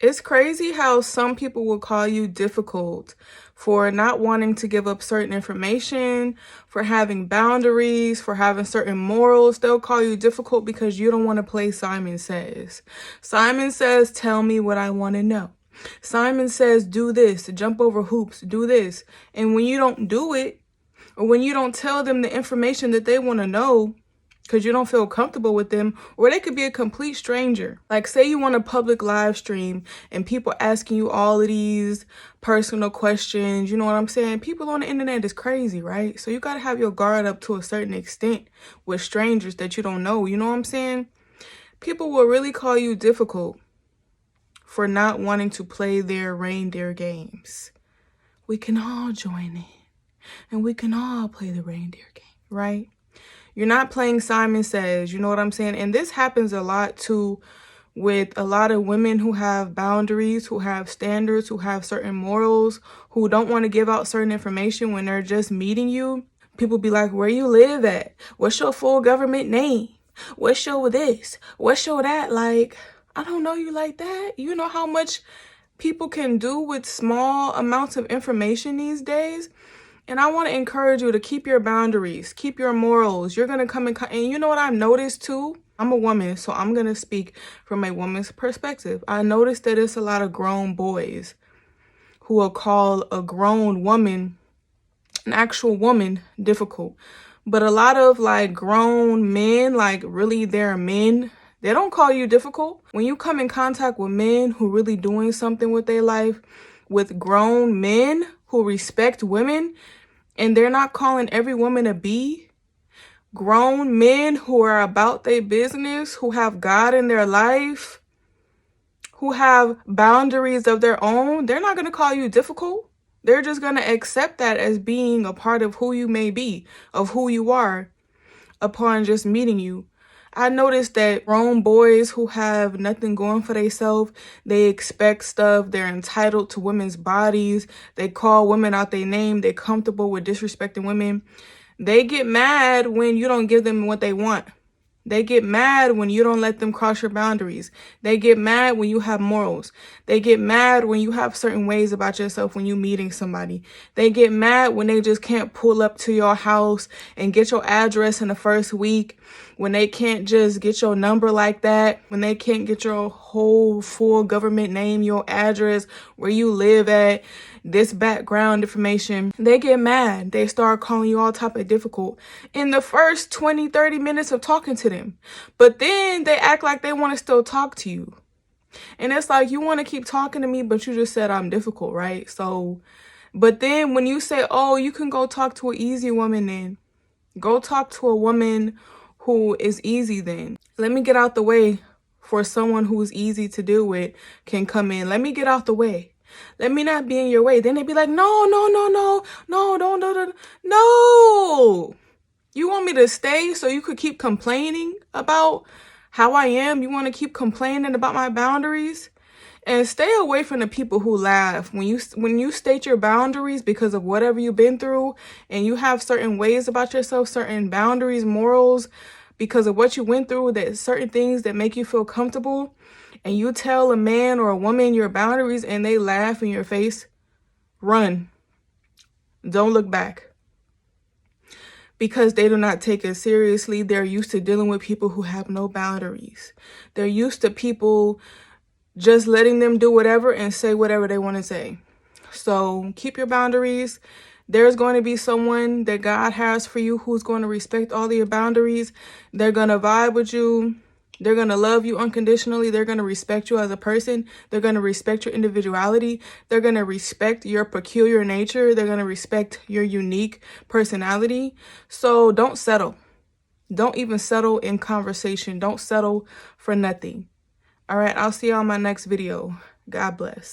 It's crazy how some people will call you difficult for not wanting to give up certain information, for having boundaries, for having certain morals. They'll call you difficult because you don't want to play Simon Says. Simon Says, tell me what I want to know. Simon Says, do this, jump over hoops, do this. And when you don't do it, or when you don't tell them the information that they want to know, because you don't feel comfortable with them, or they could be a complete stranger. Like, say you want a public live stream and people asking you all of these personal questions, you know what I'm saying? People on the internet is crazy, right? So you got to have your guard up to a certain extent with strangers that you don't know, you know what I'm saying? People will really call you difficult for not wanting to play their reindeer games. We can all join in and we can all play the reindeer game, right? You're not playing Simon Says, you know what I'm saying? And this happens a lot too with a lot of women who have boundaries, who have standards, who have certain morals, who don't want to give out certain information when they're just meeting you. People be like, where you live at? What's your full government name? What's your this? What's your that? Like, I don't know you like that. You know how much people can do with small amounts of information these days? And I want to encourage you to keep your boundaries, keep your morals. You're going to come and you know what I've noticed too? I'm a woman, so I'm going to speak from a woman's perspective. I noticed that it's a lot of grown boys who will call a grown woman, an actual woman, difficult. But a lot of like grown men, like really they're men, they don't call you difficult. When you come in contact with men who really doing something with their life, with grown men who respect women, and they're not calling every woman a B. Grown men who are about their business, who have God in their life, who have boundaries of their own, they're not going to call you difficult. They're just going to accept that as being a part of who you may be, of who you are, upon just meeting you. I noticed that grown boys who have nothing going for themselves, they expect stuff, they're entitled to women's bodies, they call women out their name, they're comfortable with disrespecting women. They get mad when you don't give them what they want. They get mad when you don't let them cross your boundaries. They get mad when you have morals. They get mad when you have certain ways about yourself when you're meeting somebody. They get mad when they just can't pull up to your house and get your address in the first week. When they can't just get your number like that. When they can't get your whole full government name, your address, where you live at, this background information. They get mad. They start calling you all type of difficult in the first 20, 30 minutes of talking to them. But then they act like they want to still talk to you. And it's like, you want to keep talking to me, but you just said I'm difficult, right? So, but then when you say, oh, you can go talk to an easy woman, then go talk to a woman who is easy then. Let me get out the way for someone who's easy to deal with can come in. Let me get out the way. Let me not be in your way. Then they be like, no, don't. No. You want me to stay so you could keep complaining about how I am? You want to keep complaining about my boundaries? And stay away from the people who laugh. When you state your boundaries because of whatever you've been through, and you have certain ways about yourself, certain boundaries, morals, because of what you went through, that certain things that make you feel comfortable, and you tell a man or a woman your boundaries and they laugh in your face, run. Don't look back. Because they do not take it seriously. They're used to dealing with people who have no boundaries. They're used to people just letting them do whatever and say whatever they want to say. So keep your boundaries. There's going to be someone that God has for you who's going to respect all of your boundaries. They're going to vibe with you. They're going to love you unconditionally. They're going to respect you as a person. They're going to respect your individuality. They're going to respect your peculiar nature. They're going to respect your unique personality. So don't settle. Don't even settle in conversation. Don't settle for nothing. All right, I'll see you on my next video. God bless.